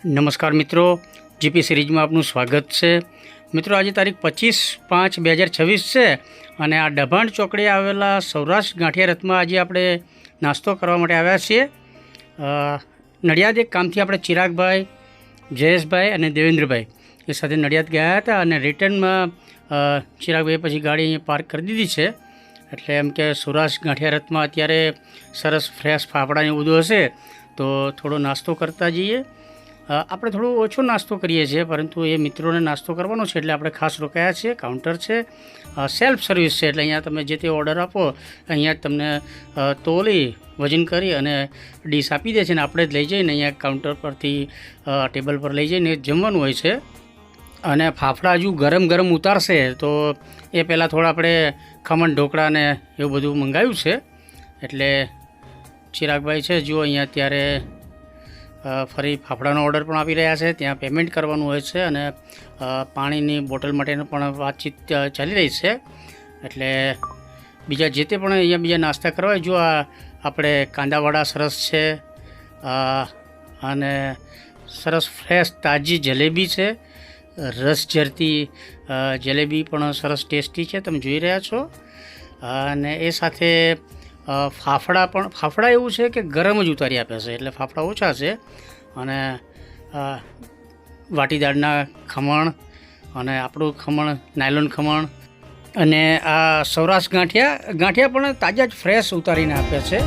નમસ્કાર મિત્રો, જીપી સિરીઝમાં આપનું સ્વાગત છે। મિત્રો આજે તારીખ 25/5/2026 છે અને આ દભાણ ચોકડીએ આવેલા સૌરાષ્ટ્ર ગાંઠિયા રથમાં આજે આપણે નાસ્તો કરવા માટે આવ્યા છીએ। નડિયાદ એક કામથી આપણે ચિરાગભાઈ, જયેશભાઈ અને દેવેન્દ્રભાઈ એ સાથે નડિયાદ ગયા હતા અને રિટર્નમાં ચિરાગભાઈએ પછી ગાડી અહીંયા પાર્ક કરી દીધી છે। એટલે એમ કે સૌરાષ્ટ્ર ગાંઠિયા રથમાં અત્યારે સરસ ફ્રેશ ફાફડા ને બધું હશે તો થોડો નાસ્તો કરતા જઈએ। આપણે થોડો ઓછો નાસ્તો કરીએ છીએ પરંતુ એ મિત્રોને નાસ્તો કરવાનો છે એટલે આપણે ખાસ રોકાયા છીએ। કાઉન્ટર છે, સેલ્ફ સર્વિસ છે એટલે અહીંયા તમે જે તે ઓર્ડર આપો અહીંયા જ તમને તોલી વજન કરી અને ડીશ આપી દે છે ને આપણે જ લઈ જઈને અહીંયા કાઉન્ટર પરથી ટેબલ પર લઈ જઈને જમવાનું હોય છે। અને ફાફડા હજુ ગરમ ગરમ ઉતારશે તો એ પહેલાં થોડા આપણે ખમણ ઢોકળા ને એવું બધું મંગાવ્યું છે। એટલે ચિરાગભાઈ છે જુઓ અહીંયા અત્યારે ફરી ફાફડાનો ઓર્ડર પણ આપી રહ્યા છે, ત્યાં પેમેન્ટ કરવાનું હોય છે અને પાણીની બોટલ માટેનું પણ વાતચીત ચાલી રહી છે। એટલે બીજા જે તે પણ અહીંયા બીજા નાસ્તા કરવા જો આપણે કાંદાવડા સરસ છે અને સરસ ફ્રેશ તાજી જલેબી છે, રસ ઝરતી જલેબી પણ સરસ ટેસ્ટી છે તમે જોઈ રહ્યા છો। અને એ સાથે ફાફડા એવું છે કે ગરમ જ ઉતારી આપે છે એટલે ફાફડા ઓછા છે અને વાટીદાળના ખમણ અને આપણું ખમણ નાયલોન ખમણ અને આ સૌરાષ્ટ્ર ગાંઠિયા પણ તાજા જ ફ્રેશ ઉતારીને આપે છે।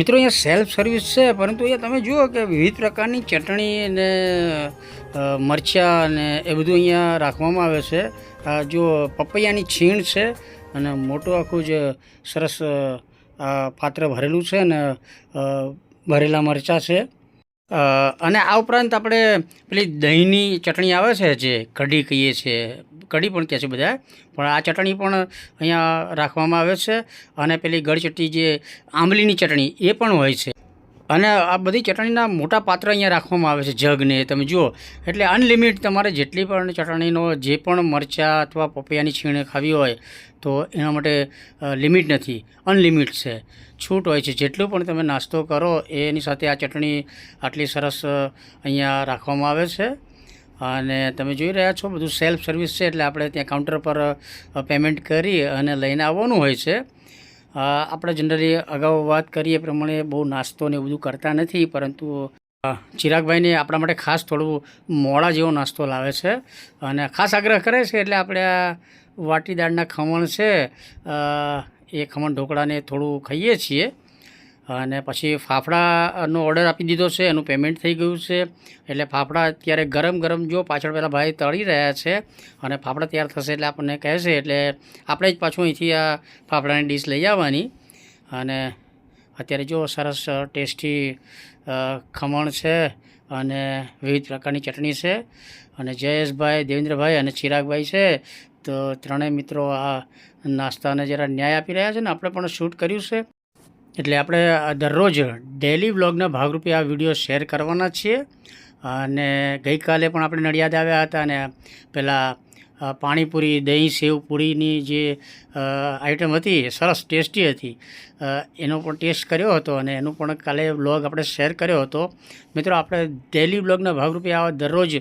મિત્રો અહીંયા સેલ્ફ સર્વિસ છે પરંતુ અહીંયા તમે જુઓ કે વિવિધ પ્રકારની ચટણી અને મરચાં અને એ બધું અહીંયા રાખવામાં આવે છે। જો પપૈયાની છીણ છે અને મોટું આખું જ સરસ પાત્ર ભરેલું છે અને ભરેલા મરચાં છે અને આ ઉપરાંત આપણે પેલી દહીંની ચટણી આવે છે જે કઢી કહીએ છીએ, કઢી પણ કહે છે બધા, પણ આ ચટણી પણ અહીંયા રાખવામાં આવે છે અને પેલી ગળચટ્ટી જે આંબલીની ચટણી એ પણ હોય છે અને આ બધી ચટણીના મોટા પાત્ર અહીંયા રાખવામાં આવે છે, જગને તમે જુઓ એટલે અનલિમિટ તમારે જેટલી પણ ચટણીનો જે પણ મરચાં અથવા પપૈયાની છીણ ખાવી હોય તો એના માટે લિમિટ નથી, અનલિમિટ છે, છૂટ હોય છે। જેટલું પણ તમે નાસ્તો કરો એની સાથે આ ચટણી આટલી સરસ અહીંયા રાખવામાં આવે છે અને તમે જોઈ રહ્યા છો બધું સેલ્ફ સર્વિસ છે એટલે આપણે ત્યાં કાઉન્ટર પર પેમેન્ટ કરી અને લઈને આવવાનું હોય છે। આપણે જનરલી અગાઉ વાત કરીએ પ્રમાણે બહુ નાસ્તો ને બધું કરતા નથી પરંતુ ચિરાગભાઈને આપણા માટે ખાસ થોડું મોડા જેવો નાસ્તો લાવે છે અને ખાસ આગ્રહ કરે છે એટલે આપણે આ વાટીદાળના ખમણ છે એ ખમણ ઢોકળાને થોડું ખાઈએ છીએ અને પછી ફાફડાનો ઓર્ડર આપી દીધો છે, એનું પેમેન્ટ થઈ ગયું છે એટલે ફાફડા અત્યારે ગરમ ગરમ જો પાછળ પહેલાં ભાઈ તળી રહ્યા છે અને ફાફડા તૈયાર થશે એટલે આપણને કહેશે એટલે આપણે જ પાછું અહીંથી આ ફાફડાની ડીશ લઈ આવવાની। અને અત્યારે જો સરસ ટેસ્ટી ખમણ છે અને વિવિધ પ્રકારની ચટણી છે અને જયેશભાઈ, દેવેન્દ્રભાઈ અને ચિરાગભાઈ છે તો ત્રણેય મિત્રો આ નાસ્તાને જરા ન્યાય આપી રહ્યા છે ને આપણે પણ શૂટ કર્યું છે એટલે આપણે દરરોજ ડેલી વ્લોગના ભાગરૂપે આ વિડીયો શેર કરવાના છીએ। અને ગઈકાલે પણ આપણે નડિયાદ આવ્યા હતા અને પહેલાં પાણીપુરી, દહીં સેવ પૂરીની જે આઈટમ હતી સરસ ટેસ્ટી હતી એનો પણ ટેસ્ટ કર્યો હતો અને એનું પણ કાલે વ્લોગ આપણે શેર કર્યો હતો. મિત્રો, આપણે ડેલી વ્લોગના ભાગરૂપે આવા દરરોજ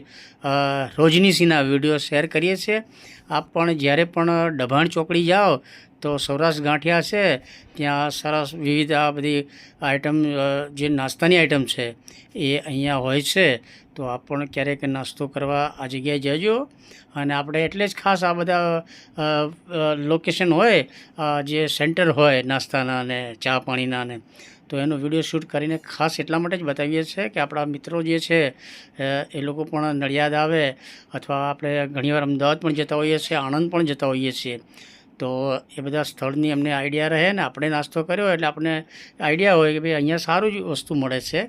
રોજનીસીના વિડીયો શેર કરીએ છીએ. આપ પણ જ્યારે પણ દભાણ ચોકડી જાઓ તો સૌરાષ્ટ્ર ગાંઠિયા છે, ત્યાં સરસ વિવિધ આ બધી આઈટમ, જે નાસ્તાની આઈટમ છે એ અહીંયા હોય છે. તો આપ પણ ક્યારેક નાસ્તો કરવા આ જગ્યાએ જજો. અને આપણે એટલે જ ખાસ આ બધા લોકેશન હોય, જે સેન્ટર હોય નાસ્તાના અને ચા પાણીના ને, તો એનો વિડીયો શૂટ કરીને ખાસ એટલા માટે જ બતાવીએ છીએ કે આપણા મિત્રો જે છે એ લોકો પણ નડિયાદ આવે, અથવા આપણે ઘણીવાર અમદાવાદ પણ જતા હોઈએ છીએ, આણંદ પણ જતા હોઈએ છીએ. તો એ બધા સ્થળની અમને આઈડિયા રહે ને આપણે નાસ્તો કર્યો એટલે આપણને આઈડિયા હોય કે ભાઈ અહીંયા સારું જ વસ્તુ મળે છે.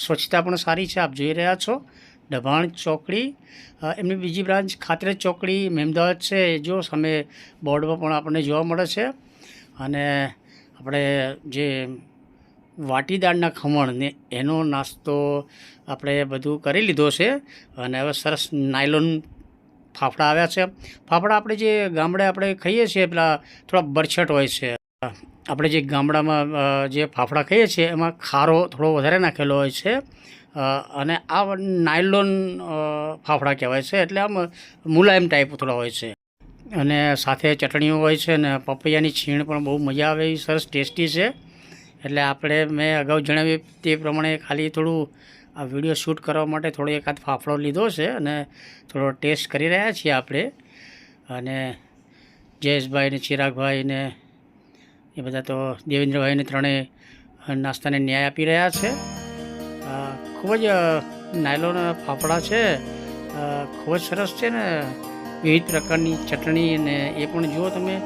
સ્વચ્છતા પણ સારી છે, આપ જોઈ રહ્યા છો. દભાણ ચોકડી, એમની બીજી બ્રાન્ચ ખાતરેજ ચોકડી મહેમદાવાદ છે, જો સામે બોર્ડમાં પણ આપણને જોવા મળે છે. અને આપણે જે વાટીદાળના ખમણ ને એનો નાસ્તો આપણે બધું કરી લીધો છે. અને હવે સરસ નાયલોન ફાફડા આવ્યા છે. ફાફડા આપણે જે ગામડે આપણે ખાઈએ છીએ પેલા થોડા બરછટ હોય છે. આપણે જે ગામડામાં જે ફાફડા ખાઈએ છીએ એમાં ખારો થોડો વધારે નાખેલો હોય છે. અને આ નાયલોન ફાફડા કહેવાય છે, એટલે આમ મુલાયમ ટાઈપ થોડા હોય છે. અને સાથે ચટણીઓ હોય છે ને પપૈયાની છીણ પણ બહુ મજા આવે એવી સરસ ટેસ્ટી છે. એટલે આપણે મેં અગાઉ જણાવ્યું તે પ્રમાણે ખાલી થોડું આ વિડીયો શૂટ કરવા માટે થોડો એકાદ ફાફડો લીધો છે અને થોડો ટેસ્ટ કરી રહ્યા છીએ આપણે. અને જયેશભાઈ ને ચિરાગભાઈ ને એ બધા તો દેવેન્દ્રભાઈને ત્રણેય નાસ્તાને ન્યાય આપી રહ્યા છે. ખૂબ જ નાયલોન ફાફડા છે, ખૂબ જ સરસ છે ને વિવિધ પ્રકારની ચટણી, અને એ પણ જુઓ તમે.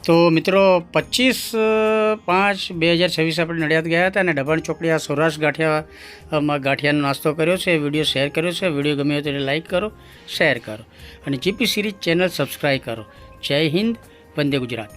તો મિત્રો 25/5/2026 આપણે નડિયાદ ગયા હતા અને ડભાણ ચોકડી આ સૌરાષ્ટ્ર ગાંઠિયામાં ગાંઠિયાનો નાસ્તો કર્યો છે. વિડીયો શેર કર્યો છે. વિડીયો ગમ્યો તો લાઈક કરો, શેર કરો અને જીપી સિરીઝ ચેનલ સબસ્ક્રાઈબ કરો. જય હિન્દ, વંદે ગુજરાત.